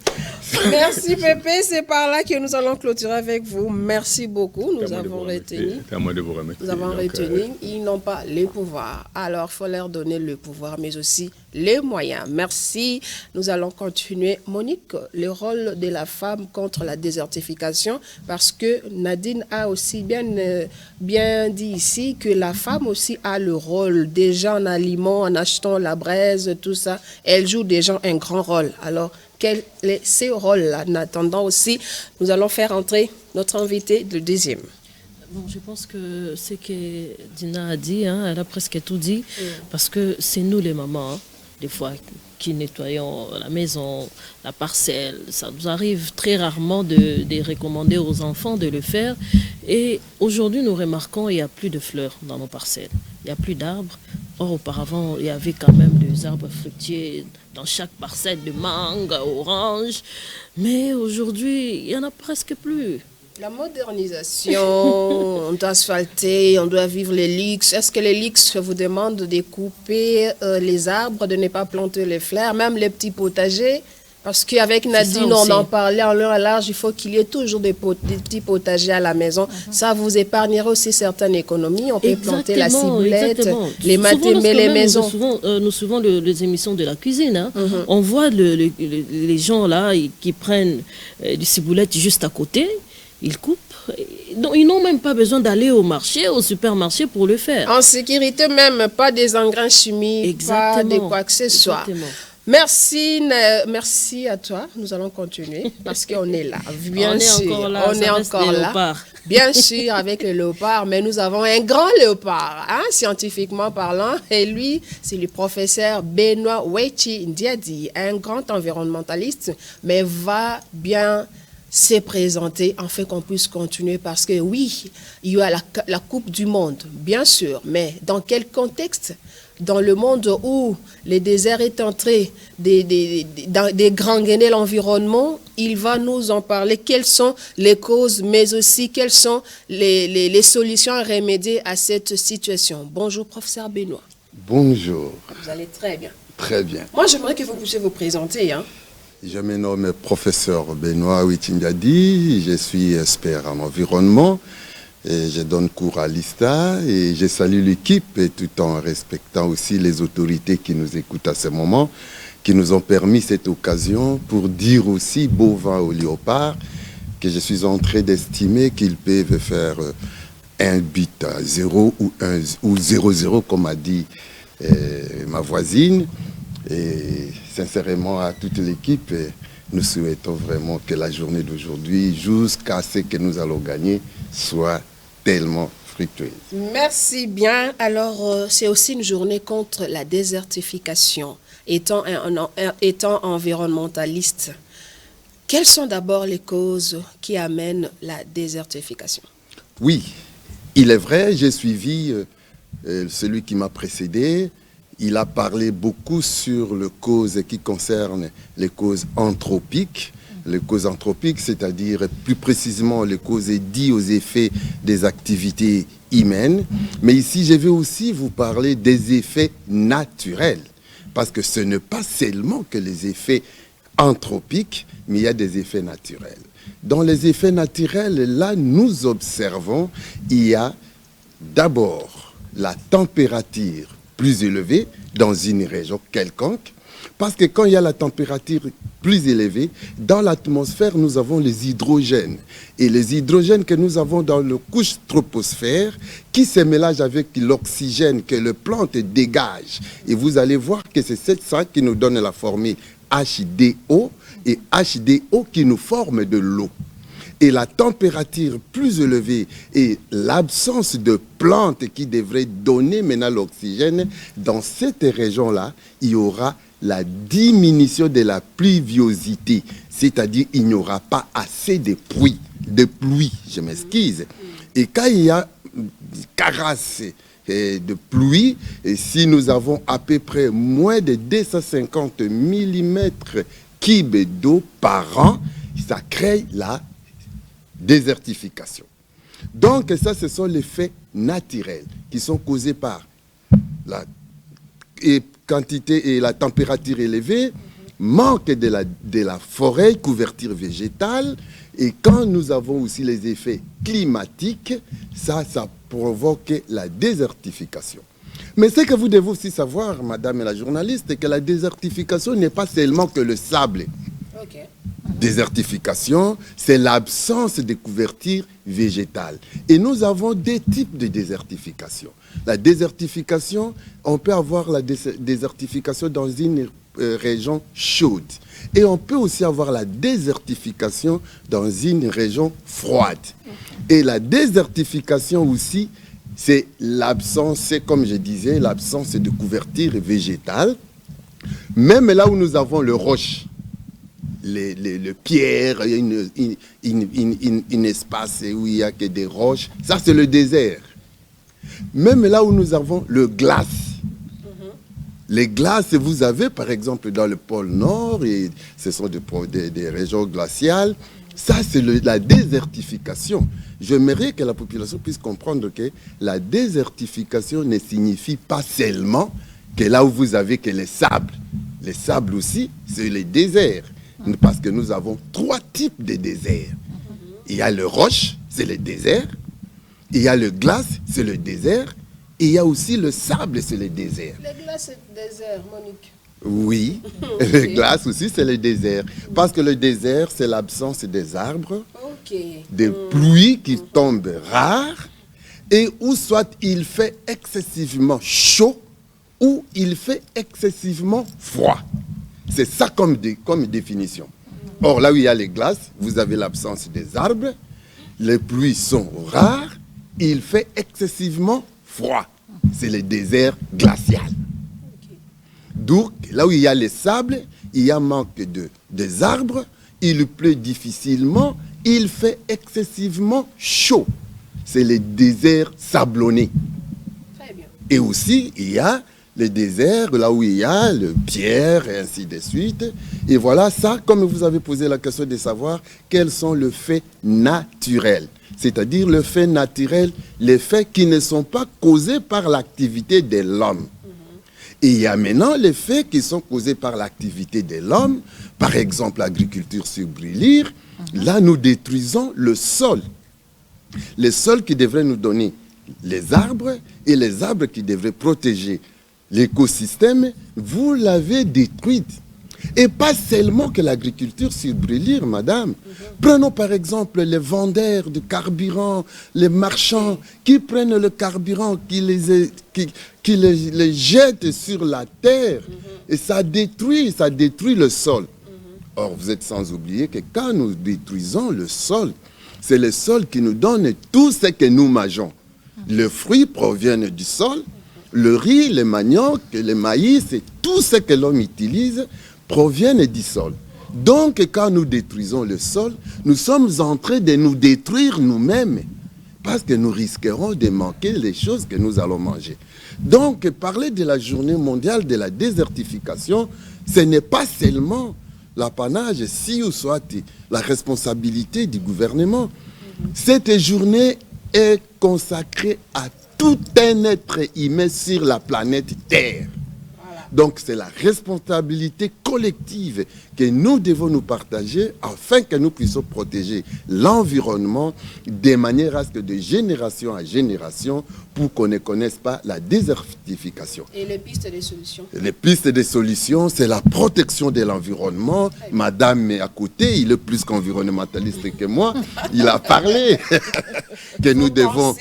Merci Pépé, c'est par là que nous allons clôturer avec vous. Merci beaucoup, nous avons retenu. C'est à moi de vous remercier. Nous avons retenu, ils n'ont pas les pouvoirs. Alors, il faut leur donner le pouvoir, mais aussi les moyens. Merci. Nous allons continuer. Monique, le rôle de la femme contre la désertification, parce que Nadine a aussi bien dit ici que la femme aussi a le rôle, déjà en aliments, en achetant la braise, tout ça. Elle joue déjà un grand rôle. Alors, quel est ce rôle-là? En attendant aussi, nous allons faire entrer notre invité, le deuxième. Bon, je pense que ce que Dina a dit, elle a presque tout dit, parce que c'est nous les mamans, des fois, qui nettoyons la maison, la parcelle. Ça nous arrive très rarement de recommander aux enfants de le faire. Et aujourd'hui, nous remarquons qu'il n'y a plus de fleurs dans nos parcelles. Il n'y a plus d'arbres. Or, auparavant, il y avait quand même des arbres fruitiers dans chaque parcelle de mangue, orange. Mais aujourd'hui, il n'y en a presque plus. La modernisation, on doit asphalter, on doit vivre les luxes. Est-ce que les luxes vous demandent de couper les arbres, de ne pas planter les fleurs, même les petits potagers? Parce qu'avec Nadine, on en parlait en long et large, il faut qu'il y ait toujours des petits potagers à la maison. Ça vous épargnera aussi certaines économies. On peut planter la ciboulette, les matériaux, les maisons. Nous suivons les émissions de la cuisine. Hein. On voit les gens là qui prennent du ciboulette juste à côté. Ils coupent. Donc, ils n'ont même pas besoin d'aller au marché, au supermarché pour le faire. En sécurité même, pas des engrais chimiques, pas de quoi que ce soit. Merci à toi. Nous allons continuer parce qu'on est là. Bien sûr, on est encore là. Bien sûr, avec le léopard, mais nous avons un grand léopard, hein, scientifiquement parlant. Et lui, c'est le professeur Benoît Wechi Ndiadi, un grand environnementaliste, mais va bien se présenter afin qu'on puisse continuer parce que oui, il y a la Coupe du Monde, bien sûr, mais dans quel contexte? Dans le monde où le désert est entré des grands gainés l'environnement, il va nous en parler. Quelles sont les causes, mais aussi quelles sont les solutions à remédier à cette situation. Bonjour, professeur Benoît. Bonjour. Vous allez très bien. Très bien. Moi, j'aimerais que vous puissiez vous présenter. Hein. Je me nomme professeur Benoît Wechi Ndiadi, je suis expert en environnement, et je donne cours à l'ISTA et je salue l'équipe et tout en respectant aussi les autorités qui nous écoutent à ce moment, qui nous ont permis cette occasion pour dire aussi bovin au léopard que je suis en train d'estimer qu'ils peuvent faire un but à 0 ou 0-0 comme a dit ma voisine. Et sincèrement à toute l'équipe, nous souhaitons vraiment que la journée d'aujourd'hui, jusqu'à ce que nous allons gagner, soit tellement fructueuse. Merci bien. Alors, c'est aussi une journée contre la désertification. Étant environnementaliste, quelles sont d'abord les causes qui amènent la désertification? Oui, il est vrai, j'ai suivi celui qui m'a précédé. Il a parlé beaucoup sur les causes qui concernent les causes anthropiques. Les causes anthropiques, c'est-à-dire plus précisément les causes liées aux effets des activités humaines. Mais ici, je vais aussi vous parler des effets naturels. Parce que ce n'est pas seulement que les effets anthropiques, mais il y a des effets naturels. Dans les effets naturels, là, nous observons, il y a d'abord la température plus élevée dans une région quelconque, parce que quand il y a la température plus élevée, dans l'atmosphère, nous avons les hydrogènes. Et les hydrogènes que nous avons dans la couche troposphère, qui se mélangent avec l'oxygène que les plantes dégagent. Et vous allez voir que c'est cette ça qui nous donne la formule H2O, et H2O qui nous forme de l'eau. Et la température plus élevée et l'absence de plantes qui devraient donner maintenant l'oxygène, dans cette région-là, il y aura la diminution de la pluviosité. C'est-à-dire il n'y aura pas assez de pluie, je m'excuse. Et quand il y a carasse de pluie, et si nous avons à peu près moins de 250 mm cubes d'eau par an, ça crée la désertification. Donc ça, ce sont les faits naturels qui sont causés par la quantité et la température élevée, manque de la forêt, couverture végétale, et quand nous avons aussi les effets climatiques, ça provoque la désertification. Mais ce que vous devez aussi savoir, madame la journaliste, c'est que la désertification n'est pas seulement que le sable. Okay. Désertification, c'est l'absence de couverture végétale. Et nous avons deux types de désertification. La désertification, on peut avoir la désertification dans une région chaude. Et on peut aussi avoir la désertification dans une région froide. Et la désertification aussi, c'est l'absence, c'est comme je disais, l'absence de couverture végétale. Même là où nous avons les roches le pierre, un espace où il n'y a que des roches. Ça, c'est le désert. Même là où nous avons le glace. Les glaces, vous avez par exemple dans le pôle Nord, et ce sont des régions glaciales, ça c'est la désertification. J'aimerais que la population puisse comprendre que la désertification ne signifie pas seulement que là où vous avez que les sables. Les sables aussi, c'est les déserts. Parce que nous avons 3 types de déserts. Il y a le roche, c'est le désert. Il y a le glace, c'est le désert. Et il y a aussi le sable, c'est le désert. Le glace, c'est le désert, Monique. Oui, le glace aussi, c'est le désert. Parce que le désert, c'est l'absence des arbres, des pluies qui tombent rares, et où soit il fait excessivement chaud, ou il fait excessivement froid. C'est ça comme définition. Or, là où il y a les glaces, vous avez l'absence des arbres, les pluies sont rares, il fait excessivement froid. C'est le désert glacial. Donc, là où il y a les sables, il y a manque des arbres, il pleut difficilement, il fait excessivement chaud. C'est le désert sablonné. Très bien. Et aussi, il y a le désert, là où il y a le pierre, et ainsi de suite. Et voilà ça, comme vous avez posé la question de savoir quels sont les faits naturels. C'est-à-dire le fait naturel, les faits qui ne sont pas causés par l'activité de l'homme. Et il y a maintenant les faits qui sont causés par l'activité de l'homme, par exemple l'agriculture sur brûlure. Là, nous détruisons le sol. Le sol qui devrait nous donner les arbres, et les arbres qui devraient protéger l'écosystème, vous l'avez détruite. Et pas seulement que l'agriculture sur brûlure, madame. Prenons par exemple les vendeurs de carburant, les marchands qui prennent le carburant, qui les jettent sur la terre. Et ça détruit le sol. Or, vous êtes sans oublier que quand nous détruisons le sol, c'est le sol qui nous donne tout ce que nous mangeons. Les fruits proviennent du sol, le riz, le manioc, le maïs, et tout ce que l'homme utilise proviennent du sol. Donc, quand nous détruisons le sol, nous sommes en train de nous détruire nous-mêmes, parce que nous risquerons de manquer les choses que nous allons manger. Donc, parler de la journée mondiale de la désertification, ce n'est pas seulement l'apanage, si ou soit la responsabilité du gouvernement. Cette journée est consacrée à tout un être humain sur la planète Terre. Donc, c'est la responsabilité collective que nous devons nous partager afin que nous puissions protéger l'environnement de manière à ce que de génération à génération, pour qu'on ne connaisse pas la désertification. Et les pistes de solutions? Les pistes de solutions, c'est la protection de l'environnement. Madame est à côté, il est plus qu'environnementaliste que moi. Il a parlé que nous devons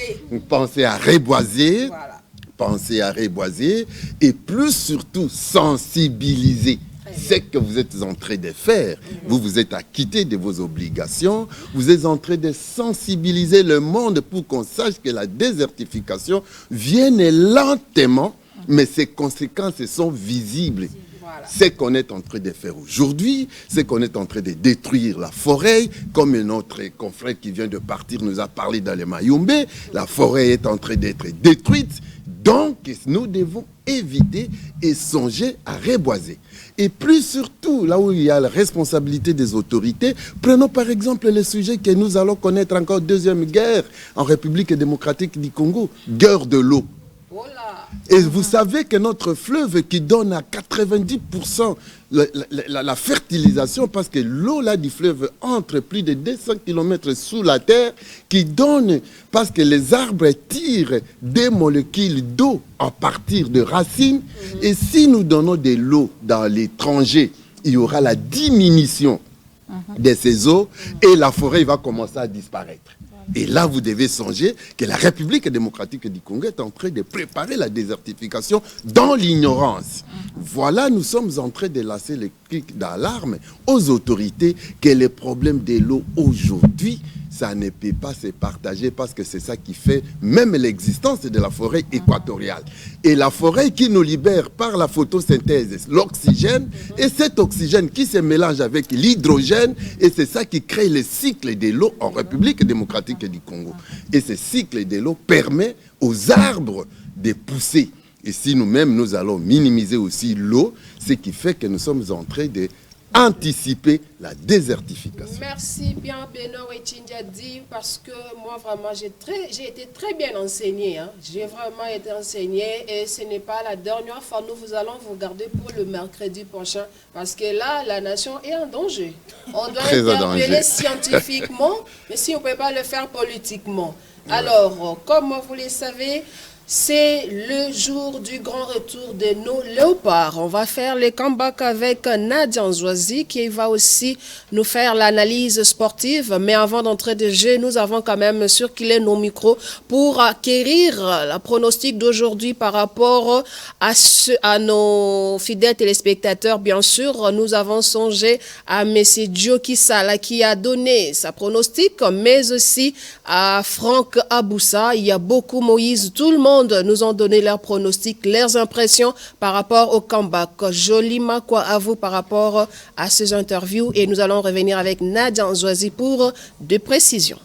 penser à reboiser. Voilà. Penser à reboiser et plus surtout sensibiliser. Ce que vous êtes en train de faire, vous êtes acquitté de vos obligations, vous êtes en train de sensibiliser le monde pour qu'on sache que la désertification vient lentement, mais ses conséquences sont visibles. Voilà. Ce qu'on est en train de faire aujourd'hui, c'est qu'on est en train de détruire la forêt, comme notre confrère qui vient de partir nous a parlé dans les Mayumbe, la forêt est en train d'être détruite. Donc, nous devons éviter et songer à reboiser. Et plus surtout, là où il y a la responsabilité des autorités, prenons par exemple le sujet que nous allons connaître encore, deuxième guerre en République démocratique du Congo, guerre de l'eau. Et vous savez que notre fleuve qui donne à 90% la fertilisation, parce que l'eau là du fleuve entre plus de 200 km sous la terre, qui donne, parce que les arbres tirent des molécules d'eau à partir de racines, et si nous donnons de l'eau dans l'étranger, il y aura la diminution de ces eaux, et la forêt va commencer à disparaître. Et là, vous devez songer que la République démocratique du Congo est en train de préparer la désertification dans l'ignorance. Voilà, nous sommes en train de lancer les clics d'alarme aux autorités que les problèmes de l'eau aujourd'hui, ça ne peut pas se partager parce que c'est ça qui fait même l'existence de la forêt équatoriale. Et la forêt qui nous libère par la photosynthèse l'oxygène, et cet oxygène qui se mélange avec l'hydrogène, et c'est ça qui crée le cycle de l'eau en République démocratique du Congo. Et ce cycle de l'eau permet aux arbres de pousser. Et si nous-mêmes, nous allons minimiser aussi l'eau, ce qui fait que nous sommes en train de anticiper la désertification. Merci bien Benoît Wetchindiadi, parce que moi vraiment j'ai été très bien enseigné. Hein. J'ai vraiment été enseigné et ce n'est pas la dernière fois. Nous allons vous garder pour le mercredi prochain parce que là la nation est en danger. On doit interpeller scientifiquement, mais si on ne peut pas le faire politiquement. Alors, comme vous le savez, c'est le jour du grand retour de nos léopards. On va faire les comebacks avec Nadia Nzouazi qui va aussi nous faire l'analyse sportive. Mais avant d'entrer de jeu, nous avons quand même circulé nos micros pour acquérir la pronostic d'aujourd'hui par rapport à nos fidèles téléspectateurs. Bien sûr, nous avons songé à M. Djoki Sala qui a donné sa pronostic, mais aussi à Franck Aboussa. Il y a beaucoup Moïse, tout le monde nous ont donné leurs pronostics, leurs impressions par rapport au comeback. Jolima, quoi à vous par rapport à ces interviews, et nous allons revenir avec Nadia Nzouazi pour des précisions.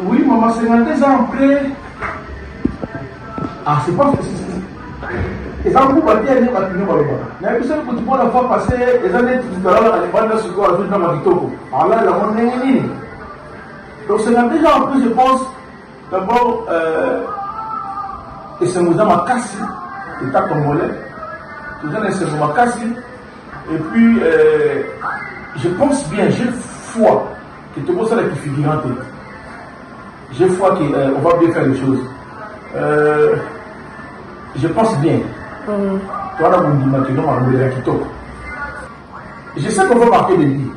Oui, maman, 52 ans après. Ah, c'est pas. Les enfants vont bien aller à l'union. Il y a eu ça que tu peux la fois passer, les années tout à l'heure, les bandes sur quoi, la Matitoko. Alors là, la monnaie est ligne. Donc, 52 ans après, je pense, d'abord, et c'est Moussa Makassi, l'État congolais, c'est Makassi, et puis je pense bien, j'ai foi que tout le monde est figurant. J'ai foi qu'on va bien faire les choses. Je pense bien. Toi, là, vous me dites maintenant, je sais qu'on va marquer des vies.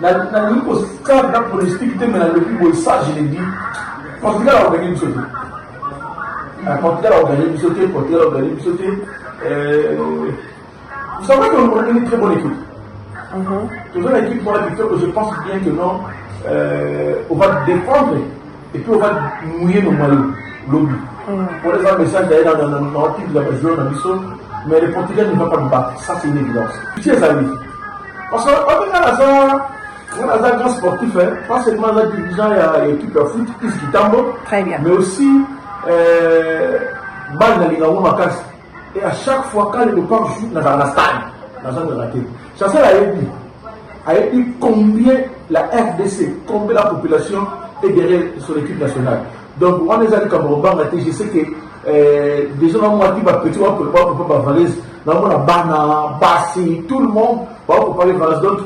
La ligne au stade de la politique, mais la ligne ça, je l'ai dit, Portugal a gagné une sauté. Portugal a gagné une sauté, Portugal a gagné une sauté. Vous savez qu'on a une très bonne équipe. Toujours une équipe dans la victoire que je pense bien que non, on va défendre et puis on va mouiller nos maillots, lobby. Pour les messages d'ailleurs dans l'article de la région, mais le Portugal ne va pas nous battre. Ça, c'est une évidence. Pitié, amis. Parce qu'on a un grand sportif, pas seulement un dirigeant et l'équipe de foot, mais aussi Mal dans les Makas. Et à chaque fois, quand le départ joue dans un stade, dans un raté, Chancel a dit combien la RDC, combien la population est derrière sur l'équipe nationale. Donc, on les a dit comme Robert Maté, je sais que des gens qui ont petit, on peut pas Valise, dans la Bana, Bassi, tout le monde, on peut parler Valise. Donc,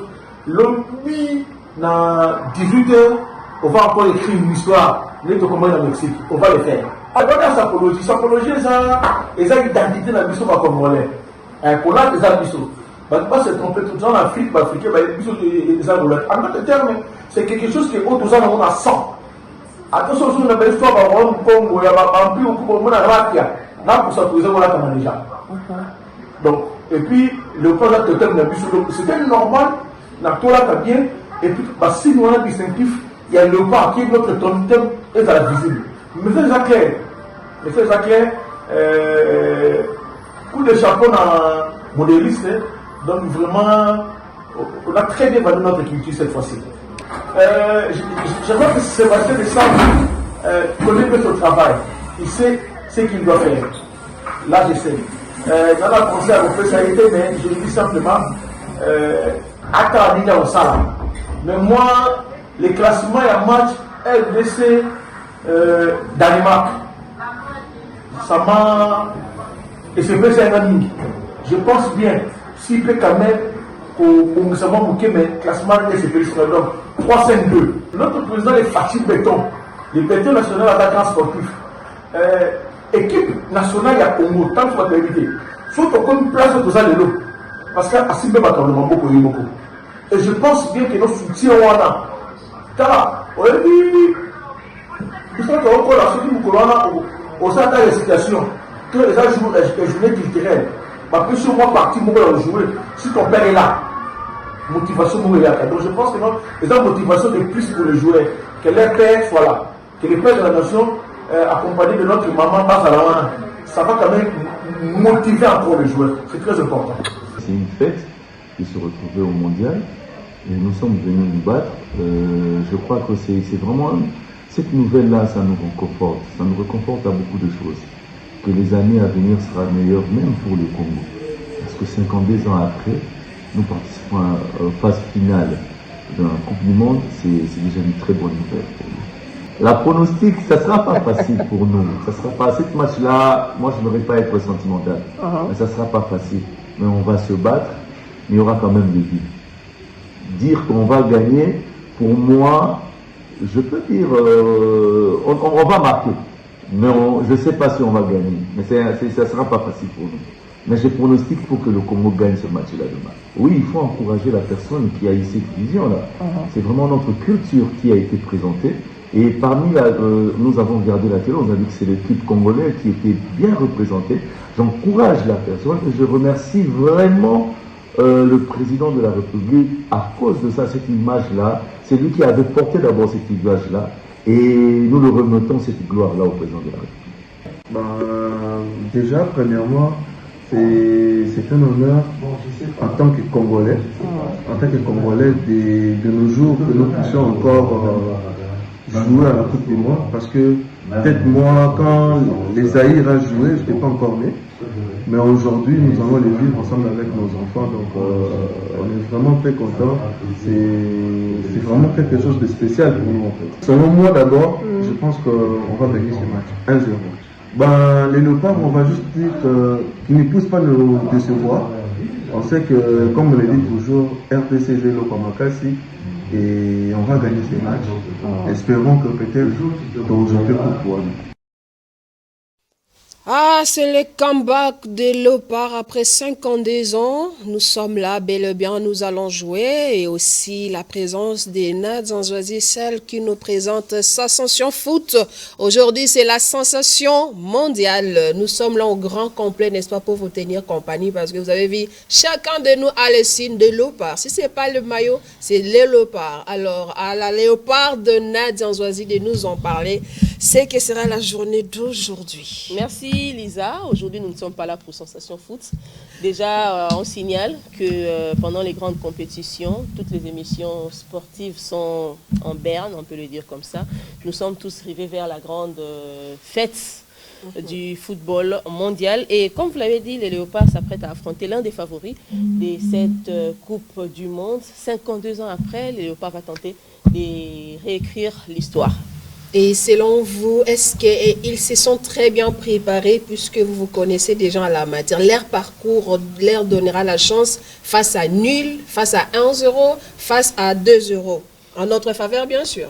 l'objet, dans 18 heures, on va encore écrire une histoire, les documents dans le Mexique, on va le faire. Alors, la sapologie, c'est une identité dans le mission congolais. Pour là, c'est un mission. Pas se tromper tout le temps en Afrique, africain, des arbres. En d'autres termes, c'est quelque chose qui est autour de on a 100. Attention, sur une belle histoire, on va Congo, il y a un peu de ratia. Là, pour s'autoriser, on l'a déjà. Donc, et puis, le projet de terme c'était normal, on l'a bien, et puis, si nous avons un distinctif, il y a le pas qui est notre thème est à la visible. Mais c'est ça clair, coup de chapeau dans modéliste, donc vraiment, on a très bien vendu notre culture cette fois-ci. J'aimerais que Sébastien de Sable connaît son travail. Il sait ce qu'il doit faire. Là, je sais. Dans la pensée à refait ça a été, mais je le dis simplement, à au salaire. Mais moi, les classements et un match RDC Danemark, ça m'a. Et c'est vrai, c'est un ami. Je pense bien, s'il peut quand même, pour nous savoir bouquet, mais classement SCP sur donc 3-5-2. Notre président est Fatih Béton, le béton national attaquant sportif. Équipe nationale à Congo, tant que tu as évité. Surtout comme place de ça, l'eau. Parce qu'à Simbe, beaucoup. Et je pense bien que nos soutiens ont un. Car, on a dit, il faut qu'on a soutenu au sein de la situation, que les gens jouent les journées culturelles. Parce que sur moi, parti, moi, on jouer, si ton père est là. motivation pour les gars. Donc je pense que non, les motivation de plus pour les joueurs, que leur père soit là, que le père de la nation, accompagné de notre maman Bazalawana, ça va quand même motiver encore les joueurs. C'est très important. C'est une fête qui se retrouvait au mondial et nous sommes venus nous battre. Je crois que c'est vraiment cette nouvelle-là, ça nous réconforte. Ça nous réconforte à beaucoup de choses. Que les années à venir sera meilleures même pour le Congo. Parce que 52 ans après, nous participons à la phase finale de la Coupe du Monde, c'est déjà une très bonne nouvelle pour nous. La pronostic, ça ne sera pas facile pour nous. Ça sera pas, cette match-là, moi je ne vais pas être sentimental. Mais ça ne sera pas facile. Mais on va se battre, mais il y aura quand même des buts. Dire qu'on va gagner, pour moi, je peux dire, on va marquer. Mais je ne sais pas si on va gagner. Mais ça ne sera pas facile pour nous. Mais je pronostique pour que le Congo gagne ce match-là demain. Oui, il faut encourager la personne qui a eu cette vision-là. C'est vraiment notre culture qui a été présentée. Et parmi nous avons regardé la télé, on a vu que c'est l'équipe congolaise qui était bien représentée. J'encourage la personne et je remercie vraiment le président de la République à cause de ça, cette image-là. C'est lui qui avait porté d'abord cette image-là. Et nous le remettons cette gloire-là au président de la République. Déjà, premièrement, c'est un honneur en tant que Congolais, de nos jours que nous puissions encore jouer à la Coupe du Monde, parce que peut-être moi, quand les Zaïre a joué, je n'étais pas encore né, mais aujourd'hui nous allons les vivre ensemble avec nos enfants, donc on est vraiment très contents. C'est vraiment quelque chose de spécial pour nous en fait. Selon moi d'abord, je pense qu'on va gagner ce match 1-0. Les Léopards, on va juste dire qu'ils ne poussent pas nous décevoir. On sait que, comme on le dit toujours, RTC Vélo Pamakasi, et on va gagner ces matchs. Espérons que peut-être aujourd'hui pour nous. Ah, c'est le comeback des Léopards après 52 ans. Nous sommes là, bel et bien, nous allons jouer. Et aussi la présence des Nadzanzouazi, celle qui nous présente Sensation Foot. Aujourd'hui, c'est la sensation mondiale. Nous sommes là au grand complet, n'est-ce pas, pour vous tenir compagnie, parce que vous avez vu, chacun de nous a le signe de Léopard. Si ce n'est pas le maillot, c'est les Léopards. Alors, à la Léopard de Nadzanzouazi de nous en parler, c'est que sera la journée d'aujourd'hui. Merci Lisa. Aujourd'hui, nous ne sommes pas là pour Sensation Foot. Déjà, on signale que pendant les grandes compétitions, toutes les émissions sportives sont en berne, on peut le dire comme ça. Nous sommes tous rivés vers la grande fête du football mondial. Et comme vous l'avez dit, les Léopards s'apprêtent à affronter l'un des favoris de cette Coupe du Monde. 52 ans après, les Léopards vont tenter de réécrire l'histoire. Et selon vous, est-ce qu'ils se sont très bien préparés puisque vous vous connaissez déjà à la matière? Leur parcours leur donnera la chance face à nul, face à 1-0, face à 2-0. En notre faveur, bien sûr.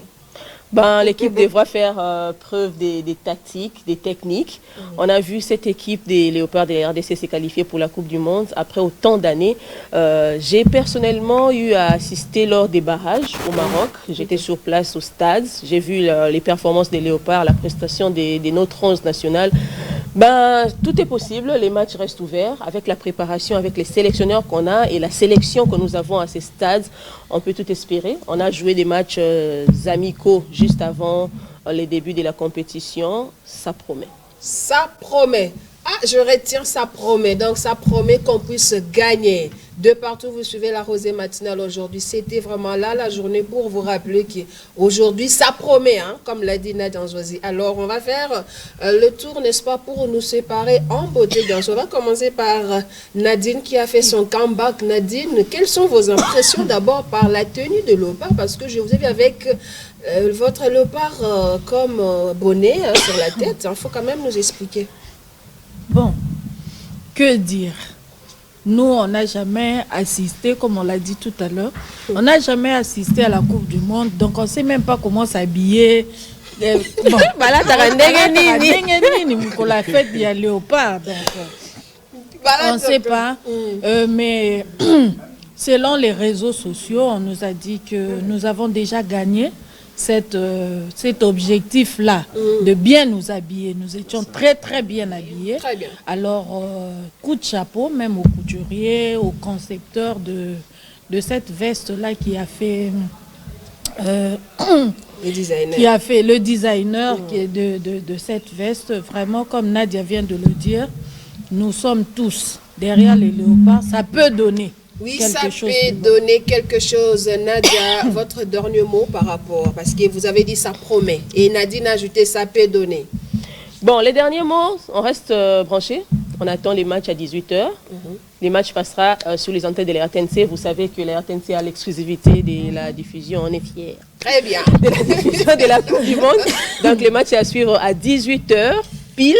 L'équipe devra faire preuve des tactiques, des techniques. On a vu cette équipe des Léopards de la RDC s'est qualifiée pour la Coupe du Monde après autant d'années. J'ai personnellement eu à assister lors des barrages au Maroc. J'étais sur place au stade. J'ai vu les performances des Léopards, la prestation de notre 11 national. Tout est possible, les matchs restent ouverts. Avec la préparation, avec les sélectionneurs qu'on a et la sélection que nous avons à ces stades, on peut tout espérer. On a joué des matchs amicaux juste avant les débuts de la compétition. Ça promet. Ça promet. Ah, je retire ça promet. Donc, ça promet qu'on puisse gagner. De partout, vous suivez la rosée matinale aujourd'hui. C'était vraiment là la journée pour vous rappeler qu'aujourd'hui, ça promet, hein, comme l'a dit Nadzanzouazi. Alors, on va faire le tour, n'est-ce pas, pour nous séparer en beauté. Donc, on va commencer par Nadine qui a fait son comeback. Nadine, quelles sont vos impressions d'abord par la tenue de Léopard? Parce que je vous ai vu avec votre Léopard comme bonnet sur la tête. Il faut quand même nous expliquer. Bon, que dire? Nous, on n'a jamais assisté, comme on l'a dit tout à l'heure, on n'a jamais assisté à la Coupe du Monde, donc on ne sait même pas comment s'habiller. Bon, la fête, il y a Léopard, donc on ne sait pas. Mais selon les réseaux sociaux, on nous a dit que nous avons déjà gagné cet objectif-là, de bien nous habiller. Nous étions très, très bien habillés. Très bien. Alors, coup de chapeau, même aux couturiers, aux concepteurs cette veste-là qui a fait... le designer. Qui a fait le designer qui est de cette veste. Vraiment, comme Nadia vient de le dire, nous sommes tous derrière les léopards. Ça peut donner quelque chose. Ça peut donner quelque chose. Nadia, votre dernier mot par rapport, parce que vous avez dit ça promet. Et Nadine a ajouté ça peut donner. Bon, les derniers mots, on reste branchés. On attend les matchs à 18h. Les matchs passera sur les antennes de la RTNC. Vous savez que la RTNC a l'exclusivité de la diffusion. On est fiers. Très bien. De la diffusion de la Coupe du Monde. Donc, les matchs à suivre à 18h, pile,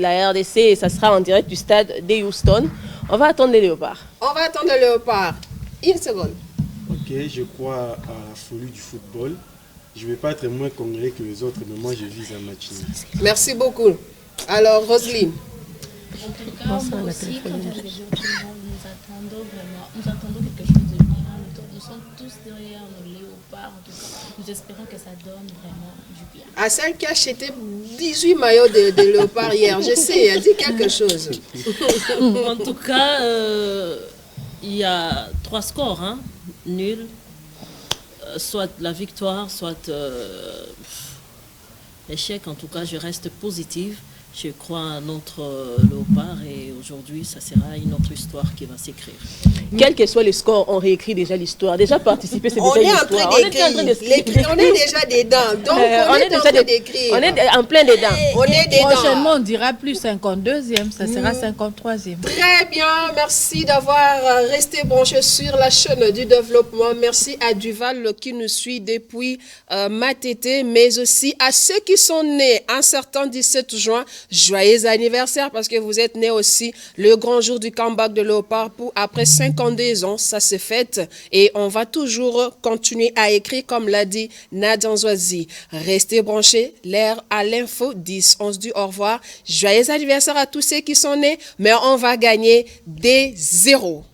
la RDC, et ça sera en direct du stade de Houston. On va attendre les léopards. On va attendre les léopards. Une seconde. Ok, je crois à la folie du football. Je ne vais pas être moins congolais que les autres, mais moi, je vise un match. Merci beaucoup. Alors, Roselyne. En tout cas, moi aussi, quand j'avais dit au tout le monde, nous attendons quelque chose de bien. Nous sommes tous derrière nos léopards. En tout cas, nous espérons que ça donne vraiment du bien. À celle qui a acheté 18 maillots de léopards hier, je sais, elle dit quelque chose. En tout cas, il y a 3 scores, hein, nul, soit la victoire, soit échec. En tout cas, je reste positive. Je crois à notre léopard et aujourd'hui, ça sera une autre histoire qui va s'écrire. Quel que soit le score, on réécrit déjà l'histoire. Déjà participer, c'est déjà une histoire. On est déjà dedans. Donc, on est en train d'écrire. On est en plein dedans. On est dedans. Prochainement, on dira plus 52e, ça sera 53e. Très bien, merci d'avoir resté branché sur la chaîne du développement. Merci à Duval qui nous suit depuis Matete, mais aussi à ceux qui sont nés un certain 17 juin. Joyeux anniversaire parce que vous êtes nés aussi le grand jour du comeback de léopard pour après 52 ans, ça se fête et on va toujours continuer à écrire comme l'a dit Nadia Nzoisi. Restez branchés, l'air à l'info 10. On se dit au revoir. Joyeux anniversaire à tous ceux qui sont nés, mais on va gagner des 0.